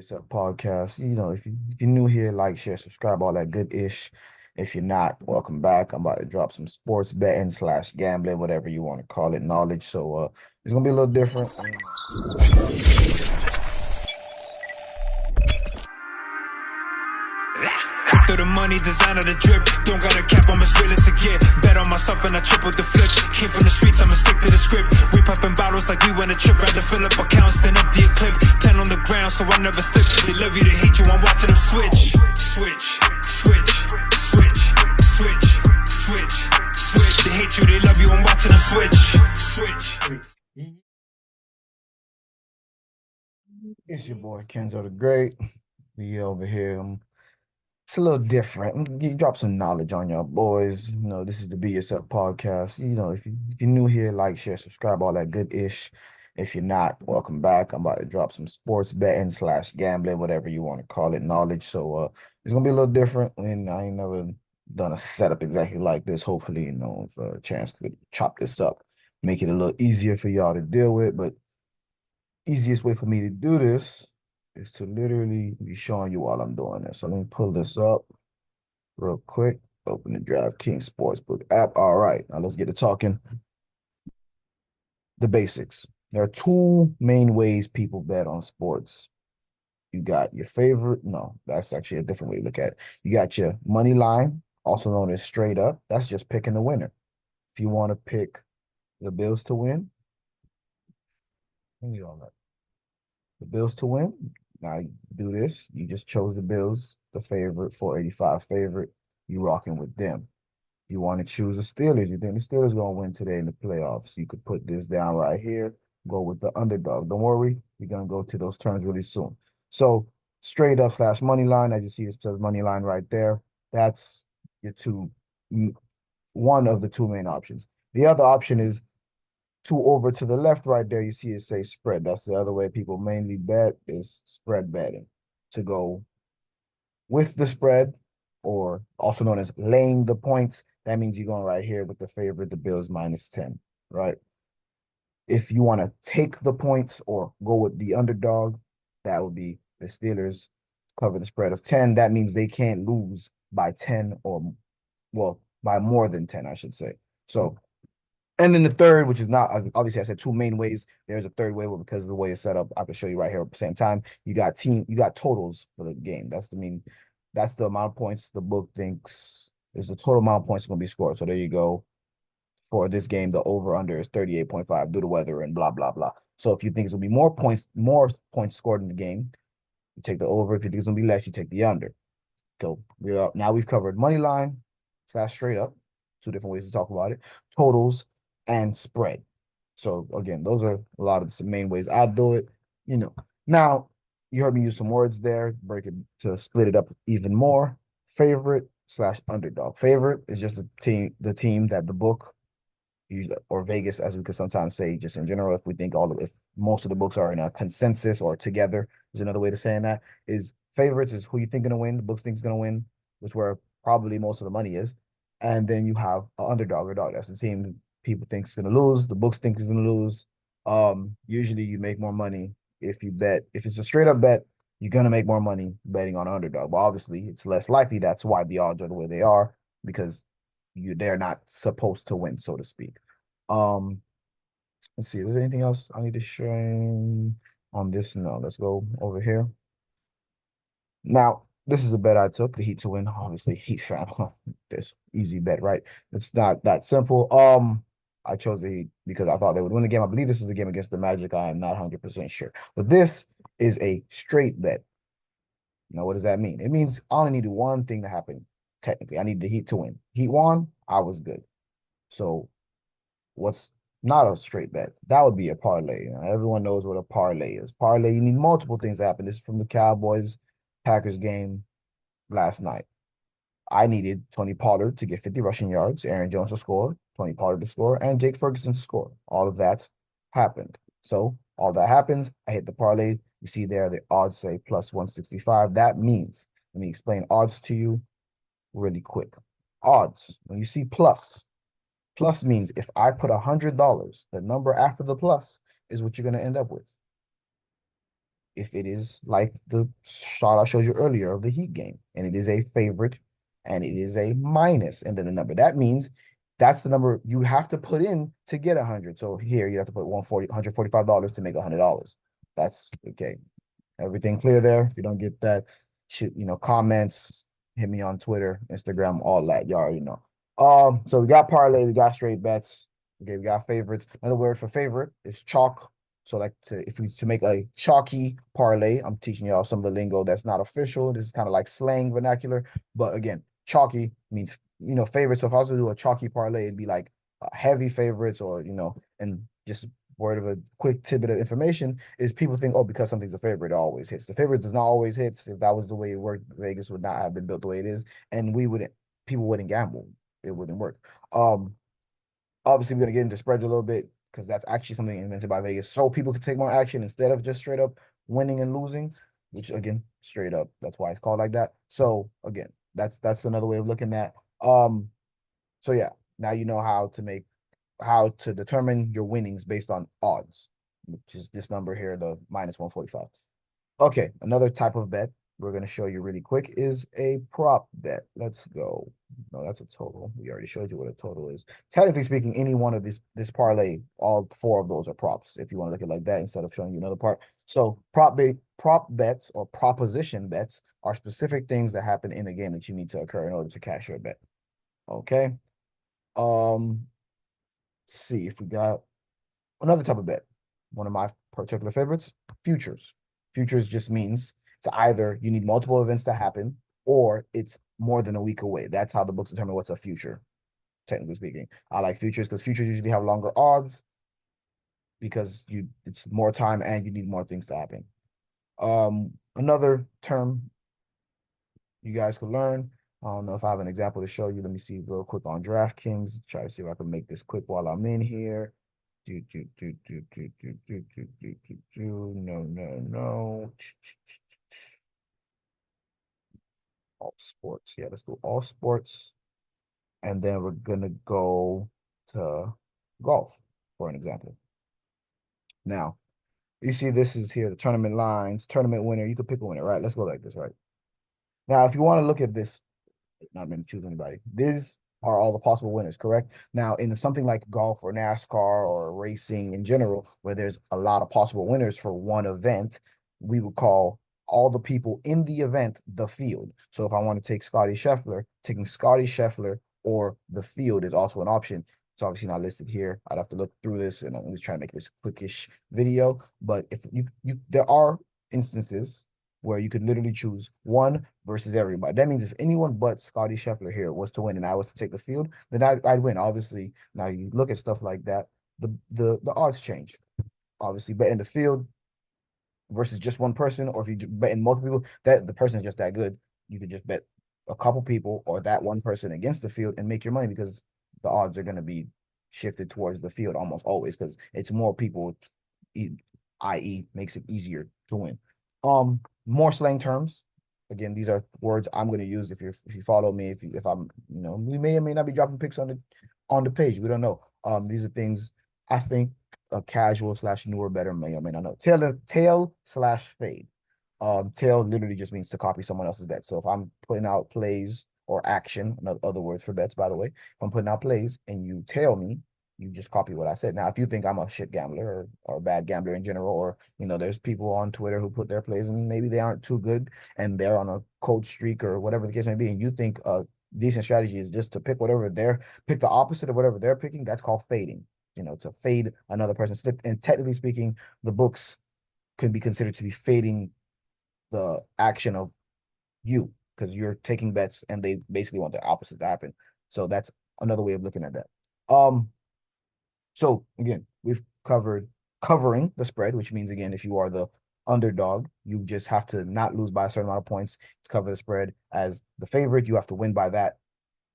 Yourself podcast. If you're new here, like, share, subscribe, all that good ish. If you're not, welcome back. I'm about to drop some sports betting slash gambling, whatever you want to call it, knowledge. So it's gonna be a little different. Through the money, designer the drip. Don't got a cap, I'm as real as it get. Bet on myself and I triple the flip. Came from the streets, I'ma stick to the script. We popping bottles like we win a trip. Rather fill up accounts than empty a clip. 10 on the ground, so I never slip. They love you, they hate you, I'm watching them switch. Switch, switch, switch, switch, switch, switch. They hate you, they love you, I'm watching them switch. Switch. It's your boy Kenzo the Great. We over here. It's a little different. You drop some knowledge on y'all boys. This is the Be Yourself podcast. If you're new here, like, share, subscribe, all that good ish. If you're not, welcome back. I'm about to drop some sports betting slash gambling, whatever you want to call it, knowledge. So it's gonna be a little different. When I ain't never done a setup exactly like this. Hopefully, if a chance could chop this up, make it a little easier for y'all to deal with. But easiest way for me to do this is to literally be showing you while I'm doing this. So let me pull this up real quick. Open the DraftKings Sportsbook app. All right, now let's get to talking the basics. There are two main ways people bet on sports. You got your favorite. No, that's actually a different way to look at it. You got your money line, also known as straight up. That's just picking the winner. If you want to pick the Bills to win, let me all that. The Bills to win. Now you do this. You just chose the Bills, the favorite, 485 favorite. You rocking with them. You want to choose the Steelers. You think the Steelers going to win today in the playoffs. You could put this down right here. Go with the underdog. Don't worry. We're going to go to those terms really soon. So straight up slash money line. As you see, it says money line right there. That's your one of the two main options. The other option is two over to the left right there, you see it say spread. That's the other way people mainly bet is spread betting, to go with the spread, or also known as laying the points. That means you're going right here with the favorite, the Bills -10, right? If you want to take the points or go with the underdog, that would be the Steelers cover the spread of 10. That means they can't lose by 10 or, well, by more than 10, I should say. So and then the third, which is not, obviously I said two main ways. There's a third way, but because of the way it's set up, I can show you right here at the same time. You got totals for the game. That's the amount of points the book thinks is the total amount of points going to be scored. So there you go. For this game, the over under is 38.5 due to weather and blah blah blah. So if you think it's going to be more points scored in the game, you take the over. If you think it's going to be less, you take the under. So now we've covered money line slash straight up, two different ways to talk about it, totals, and spread. So again, those are a lot of the main ways I do it. Now you heard me use some words there, break it to split it up even more. Favorite slash underdog. Favorite is just the team that the book, usually, or Vegas, as we could sometimes say, just in general, if most of the books are in a consensus or together, is another way to saying that, is favorites is who you think gonna win, the books think is gonna win, which where probably most of the money is. And then you have an underdog or dog. That's the team people think is gonna lose, the books think is gonna lose. Usually you make more money if it's a straight up bet, you're gonna make more money betting on an underdog. But obviously it's less likely. That's why the odds are the way they are, because they're not supposed to win, so to speak. Um, let's see. Is there anything else I need to show on this? No, let's go over here. Now, this is a bet I took, the Heat to win. Obviously, Heat fan. This easy bet, right? It's not that simple. I chose the Heat because I thought they would win the game. I believe this is a game against the Magic. I am not 100% sure. But this is a straight bet. Now, what does that mean? It means I only needed one thing to happen, technically. I need the Heat to win. Heat won, I was good. So what's not a straight bet? That would be a parlay. Everyone knows what a parlay is. Parlay, you need multiple things to happen. This is from the Cowboys Packers game last night. I needed Tony Pollard to get 50 rushing yards, Aaron Jones to score, Tony Pollard to score, and Jake Ferguson to score. All of that happened. So all that happens, I hit the parlay. You see there, the odds say plus 165. That means, let me explain odds to you really quick. Odds, when you see plus means if I put $100, the number after the plus is what you're going to end up with. if it is like the shot I showed you earlier of the Heat game, and it is a favorite, and it is a minus, and then a number. That means that's the number you have to put in to get 100. So here you have to put $145 to make $100. That's okay. Everything clear there? If you don't get that, shit, comments, hit me on Twitter, Instagram, all that. You already know. So we got parlay, we got straight bets. Okay, we got favorites. Another word for favorite is chalk. So like to make a chalky parlay, I'm teaching y'all some of the lingo that's not official. This is kind of like slang vernacular, but again, chalky means favorite. So if I was to do a chalky parlay, it'd be like heavy favorites, or and just word of a quick tidbit of information is people think, oh, because something's a favorite, it always hits. The favorite does not always hit. If that was the way it worked, Vegas would not have been built the way it is, and people wouldn't gamble. It wouldn't work. Obviously, we're gonna get into spreads a little bit because that's actually something invented by Vegas, so people can take more action instead of just straight up winning and losing. Which again, straight up, that's why it's called like that. So again, that's another way of looking at. So yeah, now you know how to determine your winnings based on odds, which is this number here, the minus 145. Okay, another type of bet we're going to show you really quick is a prop bet. Let's go. No, that's a total. We already showed you what a total is. Technically speaking, any one of this parlay, all four of those are props, if you want to look at it like that instead of showing you another part. So prop bets or proposition bets are specific things that happen in a game that you need to occur in order to cash your bet. Okay. Um, let's see if we got another type of bet. One of my particular favorites, futures. Futures just means it's either you need multiple events to happen or it's more than a week away. That's how the books determine what's a future, technically speaking. I like futures because futures usually have longer odds because it's more time and you need more things to happen. Another term you guys could learn. I don't know if I have an example to show you. Let me see real quick on DraftKings. Try to see if I can make this quick while I'm in here. No, no, no. All sports. Yeah, let's do all sports. And then we're gonna go to golf, for an example. Now, you see this is here, the tournament lines, tournament winner. You could pick a winner, right? Let's go like this, right? Now, if you want to look at this, not meant to choose anybody. These are all the possible winners, correct? Now, in something like golf or NASCAR or racing in general, where there's a lot of possible winners for one event, we would call all the people in the event the field. So if I want to take Scotty Scheffler, taking Scotty Scheffler or the field is also an option. It's obviously not listed here. I'd have to look through this, and I'm just trying to make this quickish video. But if there are instances where you could literally choose one versus everybody. That means if anyone but Scotty Scheffler here was to win and I was to take the field, then I'd win. Obviously, now you look at stuff like that, the odds change. Obviously, but in the field versus just one person, or if you bet in multiple people, that the person is just that good, you could just bet a couple people or that one person against the field and make your money because the odds are going to be shifted towards the field almost always because it's more people, i.e., makes it easier to win. More slang terms. Again, these are words I'm going to use if you follow me. If I'm we may or may not be dropping pics on the page. We don't know. These are things I think a casual slash newer better may or may not know. Tail slash fade. Tail literally just means to copy someone else's bet. So if I'm putting out plays or action, other words for bets, by the way, if I'm putting out plays and you tail me, you just copy what I said. Now, if you think I'm a shit gambler or a bad gambler in general, or there's people on Twitter who put their plays and maybe they aren't too good and they're on a cold streak or whatever the case may be, and you think a decent strategy is just to pick the opposite of whatever they're picking, that's called fading. To fade another person's slip. And technically speaking, the books can be considered to be fading the action of you because you're taking bets and they basically want the opposite to happen. So that's another way of looking at that. So again, we've covering the spread, which means again, if you are the underdog, you just have to not lose by a certain amount of points to cover the spread. As the favorite, you have to win by that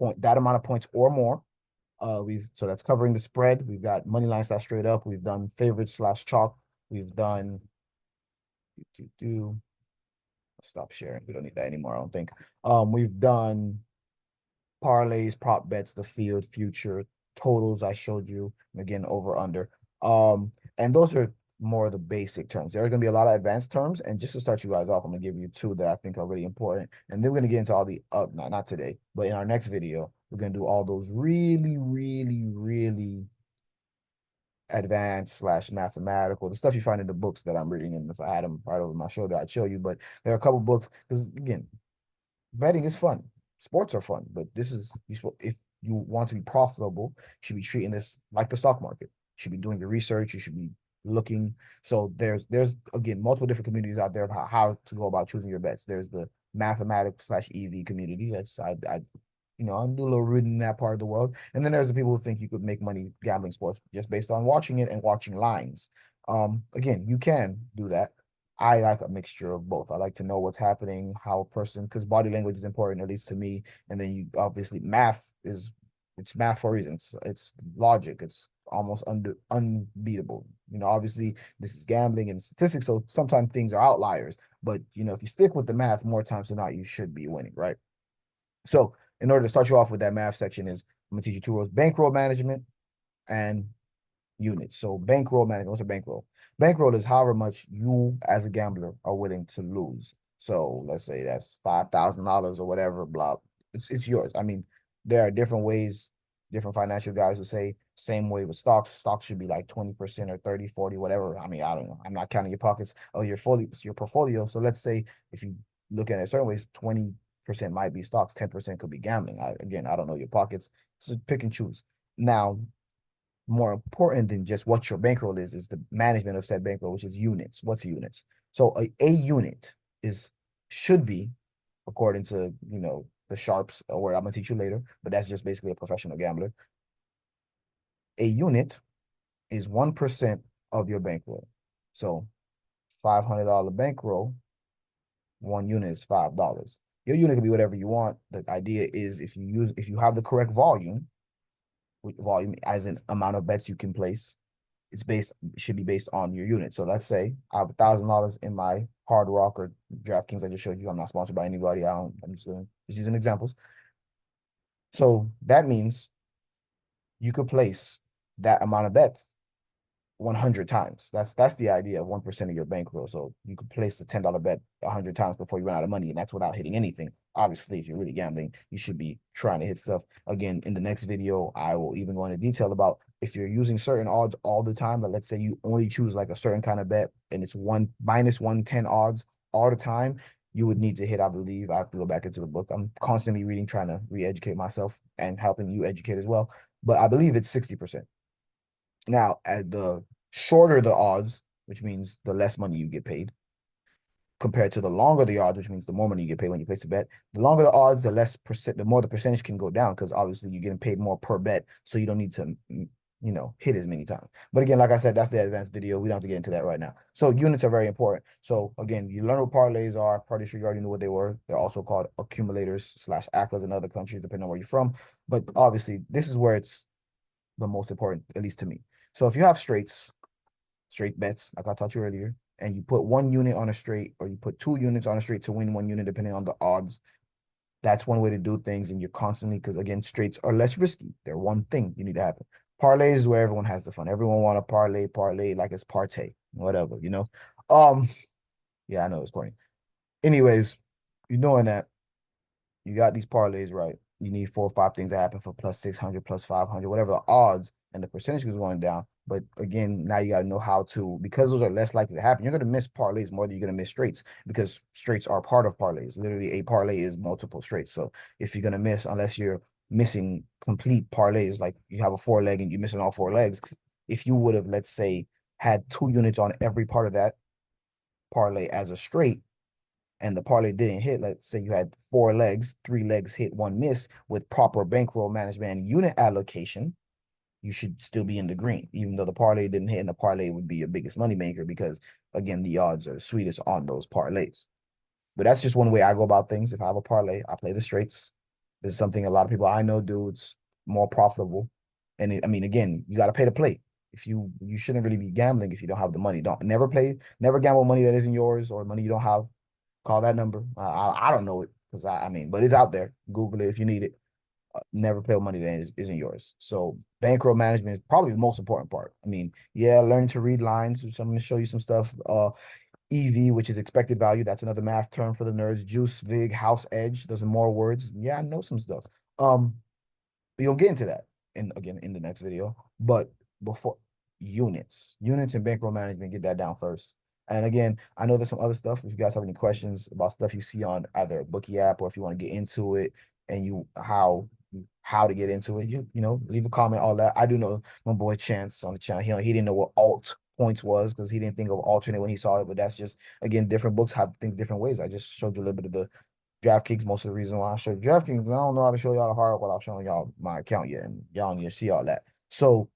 amount of points or more. So that's covering the spread. We've got money line slash straight up. We've done favorite slash chalk. We've done stop sharing. We don't need that anymore, I don't think. We've done parlays, prop bets, the field, future, totals I showed you, again, over under. And those are more of the basic terms. There's going to be a lot of advanced terms, and just to start you guys off, I'm going to give you two that I think are really important, and then we're going to get into all the not today, but in our next video, we're going to do all those really, really, really advanced slash mathematical, the stuff you find in the books that I'm reading, and if I had them right over my shoulder, I'd show you. But there are a couple books because again, betting is fun. Sports are fun, but this is if you want to be profitable, you should be treating this like the stock market. You should be doing your research. You should be looking. So there's again multiple different communities out there about how to go about choosing your bets. There's the mathematics slash EV community. That's I I do a little reading in that part of the world. And then there's the people who think you could make money gambling sports just based on watching it and watching lines. Again, you can do that. I like a mixture of both. I like to know what's happening, how a person, because body language is important, at least to me. And then you obviously it's math for reasons. It's logic. It's almost unbeatable. Obviously this is gambling and statistics, so sometimes things are outliers. But if you stick with the math more times than not, you should be winning, right? So in order to start you off with that math section is I'm gonna teach you two rules: bankroll management and units. So bankroll management, what's a bankroll? Bankroll is however much you as a gambler are willing to lose. So let's say that's $5,000 or whatever, blah. It's yours. I mean, there are different ways, different financial guys would say same way with stocks. Stocks should be like 20% or 30, 40, whatever. I mean, I don't know. I'm not counting your pockets or your portfolio. So let's say if you look at it certain ways, 20% might be stocks, 10% could be gambling. Again, I don't know your pockets. So pick and choose. Now, more important than just what your bankroll is the management of said bankroll, which is units. What's units? So a unit is should be, according to the sharps, or where I'm gonna teach you later, but that's just basically a professional gambler. A unit is 1% of your bankroll. So $500 bankroll, one unit is $5. Your unit can be whatever you want. The idea is if you have the correct volume as an amount of bets you can place, should be based on your unit. So let's say I have $1,000 in my Hard Rock or DraftKings I just showed you. I'm not sponsored by anybody. I'm just using examples. So that means you could place that amount of bets 100 times. That's the idea of 1% of your bankroll. So you could place a $10 bet 100 times before you run out of money, and that's without hitting anything. Obviously, if you're really gambling, you should be trying to hit stuff. Again, in the next video, I will even go into detail about if you're using certain odds all the time. Like let's say you only choose like a certain kind of bet, and it's -110 odds all the time. You would need to hit, I believe. I have to go back into the book. I'm constantly reading, trying to re-educate myself and helping you educate as well. But I believe it's 60%. Now, at the shorter the odds, which means the less money you get paid, compared to the longer the odds, which means the more money you get paid when you place a bet. The longer the odds, the more the percentage can go down because obviously you're getting paid more per bet, so you don't need to hit as many times. But again, like I said, that's the advanced video. We don't have to get into that right now. So units are very important. So again, you learn what parlays are. Pretty sure you already knew what they were. They're also called accumulators slash ACLAs in other countries, depending on where you're from. But obviously, this is where it's the most important, at least to me. So if you have straight bets, like I taught you earlier, and you put one unit on a straight, or you put 2 units on a straight to win one unit, depending on the odds, that's one way to do things. And you're constantly, because again, straights are less risky. They're one thing you need to happen. Parlays is where everyone has the fun. Everyone want to parlay like it's partay, whatever. Um, yeah, I know it's corny. Anyways, you're doing that. You got these parlays, right? You need 4 or 5 things to happen for +600, +500, whatever the odds, and the percentage is going down. But again, now you got to know how to, because those are less likely to happen. You're going to miss parlays more than you're going to miss straights because straights are part of parlays. Literally, a parlay is multiple straights. So if you're going to miss, unless you're missing complete parlays, like you have a 4 leg and you're missing all 4 legs, if you would have, let's say, had 2 units on every part of that parlay as a straight, and the parlay didn't hit, let's say you had 4 legs, 3 legs hit, one miss, with proper bankroll management and unit allocation, you should still be in the green, even though the parlay didn't hit, and the parlay would be your biggest money maker because, again, the odds are the sweetest on those parlays. But that's just one way I go about things. If I have a parlay, I play the straights. This is something a lot of people I know do. It's more profitable. And I mean, again, you got to pay to play. If you shouldn't really be gambling if you don't have the money. Don't never gamble money that isn't yours or money you don't have. Call that number. I don't know it because I mean, but it's out there. Google it if you need it. never pay money that isn't yours. So bankroll management is probably the most important part. I mean, yeah, learning to read lines, which I'm going to show you some stuff. EV, which is expected value. That's another math term for the nerds. Juice, VIG, house edge. Those are more words. Yeah, I know some stuff. Um, you'll get into that in the next video. But before units and bankroll management, get that down first. And again, I know there's some other stuff. If you guys have any questions about stuff you see on either a bookie app or if you want to get into it and you how to get into it, you know, leave a comment, all that. I do know my boy Chance on the channel. He didn't know what alt points was because he didn't think of alternate when he saw it, but that's just again different books have things different ways. I just showed you a little bit of the DraftKings, most of the reason why I showed DraftKings, I don't know how to show y'all the hard without showing y'all my account yet, and y'all need to see all that. So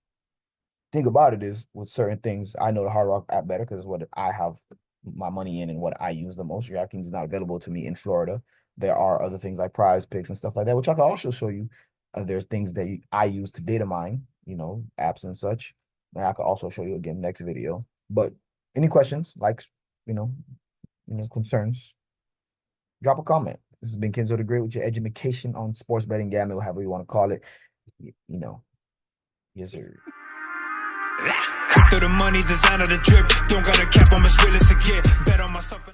thing about it is with certain things, I know the Hard Rock app better because it's what I have my money in and what I use the most. DraftKings is not available to me in Florida. There are other things like prize picks and stuff like that, which I can also show you. There's things that I use to data mine, you know, apps and such. And I could also show you again next video. But any questions, likes, you know, concerns, drop a comment. This has been Kenzo the Great with your education on sports betting, gambling, however you want to call it. You know, yes, sir. Cut through the money, designer the drip. Don't got a cap, I'm as real as it get. Bet on myself.